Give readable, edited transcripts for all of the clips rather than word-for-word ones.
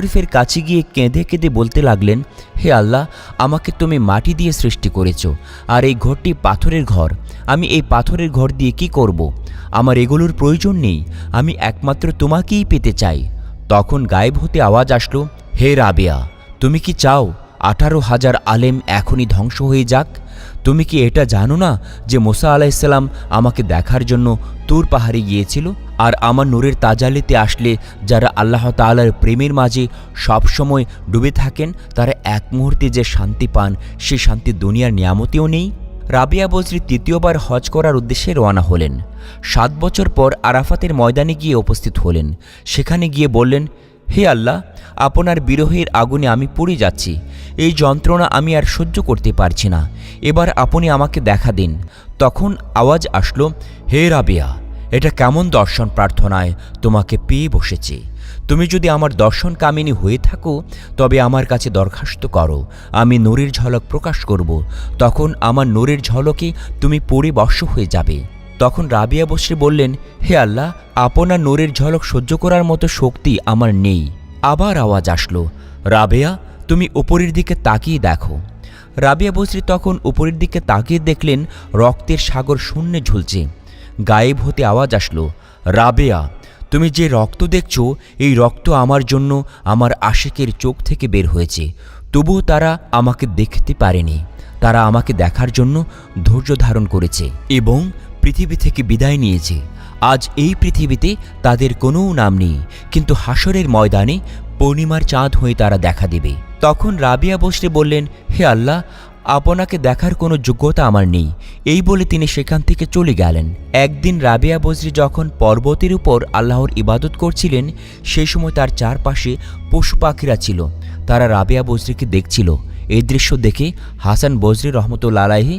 শরীফের কাছে গিয়ে কেঁদে কেঁদে বলতে লাগলেন, হে আল্লাহ, আমাকে তুমি মাটি দিয়ে সৃষ্টি করেছ, আর এই ঘরটি পাথরের ঘর। আমি এই পাথরের ঘর দিয়ে কি করব? আমার এগুলোর প্রয়োজন নেই, আমি একমাত্র তোমাকেই পেতে চাই। তখন গায়েব হতে আওয়াজ আসলো, হে রাবেয়া, তুমি কি চাও 18,000 আলেম এখনই ধ্বংস হয়ে যাক? তুমি কি এটা জানো না যে মুসা আলাইহিসসালাম আমাকে দেখার জন্য তুর পাহাড়ে গিয়েছিল? আর আমার নূরের তাজাল্লিতে আসলে যারা আল্লাহ তাআলার প্রেমের মাঝে সবসময় ডুবে থাকেন, তারা এক মুহূর্তে যে শান্তি পান, সে শান্তি দুনিয়ার নিয়ামতেও নেই। রাবিয়া বজরি তৃতীয়বার হজ করার উদ্দেশ্যে রওনা হলেন। 7 বছর পর আরাফাতের ময়দানে গিয়ে উপস্থিত হলেন। সেখানে গিয়ে বললেন, হে আল্লাহ, আপনার বিরহের আগুনে আমি পুড়ে যাচ্ছি। এই যন্ত্রণা আমি আর সহ্য করতে পারছি না। এবার আপনি আমাকে দেখা দিন। তখন আওয়াজ আসলো, হে রাবিয়া, এটা কেমন দর্শন প্রার্থনায় তোমাকে পেয়ে বসেছে? তুমি যদি আমার দর্শন কামিনী হয়ে থাকো, তবে আমার কাছে দরখাস্ত করো, আমি নূরের ঝলক প্রকাশ করব। তখন আমার নূরের ঝলকে তুমি পড়ে বশ হয়ে যাবে। তখন রাবিয়া বসরি বললেন, হে আল্লাহ, আপনার নূরের ঝলক সহ্য করার মতো শক্তি আমার নেই। আবার আওয়াজ আসলো, রাবেয়া, তুমি উপরের দিকে তাকিয়ে দেখো। রাবিয়া বসরি তখন উপরের দিকে তাকিয়ে দেখলেন রক্তের সাগর শূন্যে ঝুলছে। গায়েব হতে আওয়াজ আসলো, রাবেয়া, তুমি যে রক্ত দেখছো, এই রক্ত আমার জন্য আমার আশিকের চোখ থেকে বের হয়েছে। তবুও তারা আমাকে দেখতে পারেনি। তারা আমাকে দেখার জন্য ধৈর্য ধারণ করেছে এবং পৃথিবী থেকে বিদায় নিয়েছে। আজ এই পৃথিবীতে তাদের কোনো নাম নেই, কিন্তু হাসরের ময়দানে পূর্ণিমার চাঁদ হয়ে তারা দেখা দেবে। তখন রাবিয়া বসরে বললেন, হে আল্লাহ, আপনাকে দেখার কোনো যোগ্যতা আমার নেই। এই বলে তিনি সেখান থেকে চলে গেলেন। একদিন রাবিয়া বজরি যখন পর্বতের উপর আল্লাহর ইবাদত করছিলেন, সেই সময় তার চারপাশে পশু পাখিরা ছিল। তারা রাবিয়া বজরিকে দেখছিল। এই দৃশ্য দেখে হাসান বজরি রহমতুল্লাহ আলাইহি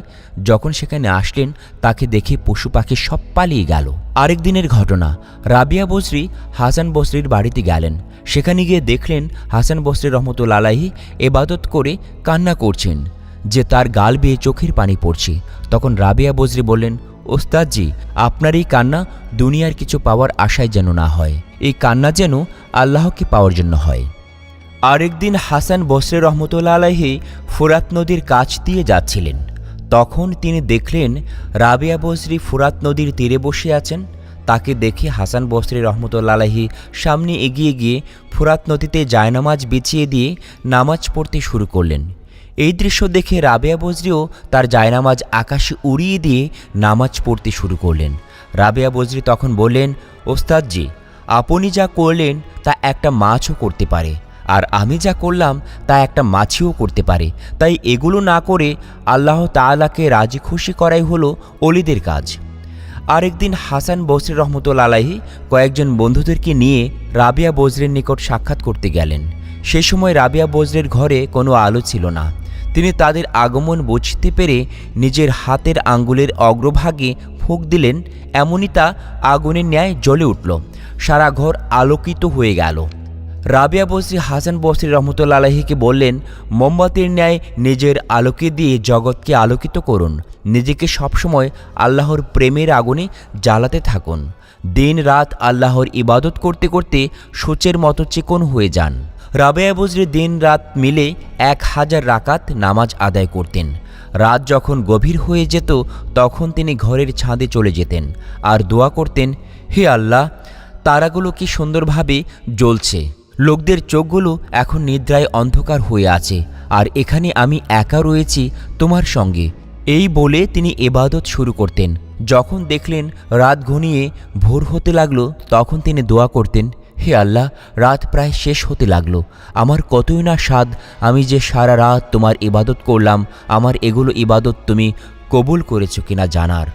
যখন সেখানে আসলেন, তাকে দেখে পশু পাখি সব পালিয়ে গেল। আরেক দিনের ঘটনা, রাবিয়া বজরি হাসান বজরির বাড়িতে গেলেন। সেখানে গিয়ে দেখলেন হাসান বজরি রহমতুল্লাহ আলাইহি ইবাদত করে কান্না করছেন যে তার গাল বেয়ে চোখের পানি পড়ছে। তখন রাবিয়া বজরি বললেন, ওস্তাদজি, আপনার এই কান্না দুনিয়ার কিছু পাওয়ার আশায় যেন না হয়, এই কান্না যেন আল্লাহকে পাওয়ার জন্য হয়। আরেকদিন হাসান বসরি রহমতুল্লাহ আলাইহি ফুরাত নদীর কাছ দিয়ে যাচ্ছিলেন। তখন তিনি দেখলেন রাবিয়া বজরি ফুরাত নদীর তীরে বসে আছেন। তাকে দেখে হাসান বসরি রহমতুল্লাহ আলাইহি সামনে এগিয়ে গিয়ে ফুরাত নদীতে জায়নামাজ বিছিয়ে দিয়ে নামাজ পড়তে শুরু করলেন। এই দৃশ্য দেখে রাবিয়া বজরিও তার জায়নামাজ আকাশে উড়িয়ে দিয়ে নামাজ পড়তে শুরু করলেন। রাবিয়া বজরি তখন বললেন, ওস্তাদজি, আপনি যা করলেন তা একটা মাছও করতে পারে, আর আমি যা করলাম তা একটা মাছিও করতে পারে। তাই এগুলো না করে আল্লাহ তাআলাকে রাজি খুশি করাই হলো ওলিদের কাজ। আরেকদিন হাসান বসরি রহমতুল্লাহ আলাইহি কয়েকজন বন্ধুদেরকে নিয়ে রাবিয়া বজরির নিকট সাক্ষাৎ করতে গেলেন। সে সময় রাবিয়া বজরির ঘরে কোনো আলো ছিল না। তিনি তাদের আগমন বুঝতে পেরে নিজের হাতের আঙ্গুলের অগ্রভাগে ফুঁক দিলেন, এমনই তা আগুনের ন্যায় জ্বলে উঠল। সারা ঘর আলোকিত হয়ে গেল। রাবিয়া বসরি হাসান বসরি রহমতুল্লাহ আলাইহিকে বললেন, মোমবাতির ন্যায় নিজের আলোকে দিয়ে জগৎকে আলোকিত করুন। নিজেকে সবসময় আল্লাহর প্রেমের আগুনে জ্বালাতে থাকুন। দিন রাত আল্লাহর ইবাদত করতে করতে সূচের মতো চিকন হয়ে যান। রাবিয়া বজরি দিন রাত মিলে 1000 রাকাত নামাজ আদায় করতেন। রাত যখন গভীর হয়ে যেত, তখন তিনি ঘরের ছাদে চলে যেতেন আর দোয়া করতেন, হে আল্লাহ, তারাগুলো কি সুন্দরভাবে জ্বলছে। লোকদের চোখগুলো এখন নিদ্রায় অন্ধকার হয়ে আছে, আর এখানে আমি একা রয়েছি তোমার সঙ্গে। এই বলে তিনি ইবাদত শুরু করতেন। যখন দেখলেন রাত ঘনিয়ে ভোর হতে লাগলো, তখন তিনি দোয়া করতেন, হে আল্লাহ, রাত প্রায় শেষ হতে লাগলো। আমার কতই না স্বাদ আমি যে সারা রাত তোমার ইবাদত করলাম। আমার এগুলো ইবাদত তুমি কবুল করেছো কিনা জানার।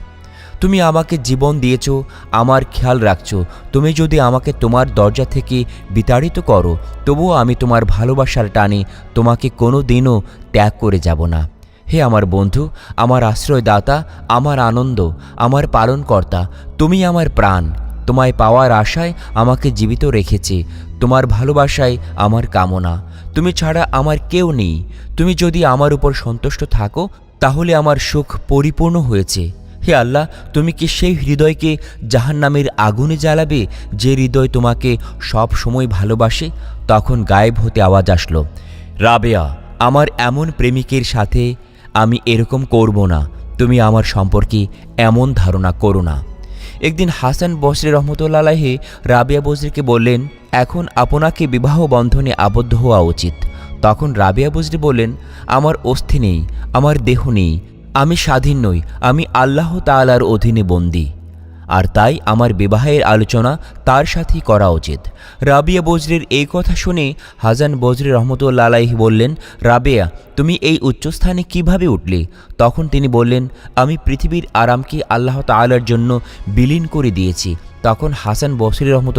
তুমি আমাকে জীবন দিয়েছো, আমার খেয়াল রাখছো। তুমি যদি আমাকে তোমার দরজা থেকে বিতাড়িত করো, তবুও আমি তোমার ভালোবাসার টানে তোমাকে কোনো দিনও ত্যাগ করে যাব না। হে আমার বন্ধু, আমার আশ্রয়দাতা, আমার আনন্দ, আমার পালনকর্তা, তুমি আমার প্রাণ। তোমায় পাওয়ার আশায় আমাকে জীবিত রেখেছে। তোমার ভালোবাসায় আমার কামনা। তুমি ছাড়া আমার কেউ নেই। তুমি যদি আমার উপর সন্তুষ্ট থাকো, তাহলে আমার সুখ পরিপূর্ণ হয়েছে। হে আল্লাহ, তুমি কি সেই হৃদয়কে জাহান্নামের আগুনে জ্বালাবে যে হৃদয় তোমাকে সব সময় ভালোবাসে? তখন গায়েব হতে আওয়াজ আসলো, রাবেয়া, আমার এমন প্রেমিকের সাথে আমি এরকম করব না, তুমি আমার সম্পর্কে এমন ধারণা করো না। একদিন হাসান বসরি রহমতুল্লাহ আলাইহি রাবেয়া বজরিকে বললেন, এখন আপনাকে বিবাহ বন্ধনে আবদ্ধ হওয়া উচিত। তখন রাবেয়া বজরি বললেন, আমার অস্থি নেই, আমার দেহ নেই, আমি স্বাধীন নই, আমি আল্লাহ তাআলার অধীনে বন্দী, আর তাই আমার বিবাহের আলোচনা তার সাথেই করা উচিত। রাবিয়া বজরির এই কথা শুনে হাসান বজরি রহমতুল্লাহ আলাইহি বললেন, রাবেয়া, তুমি এই উচ্চস্থানে কিভাবে উঠলে? তখন তিনি বললেন, আমি পৃথিবীর আরামকে আল্লাহ তাআলার জন্য বিলীন করে দিয়েছি। তখন হাসান বসরি রহমতুল্লাহ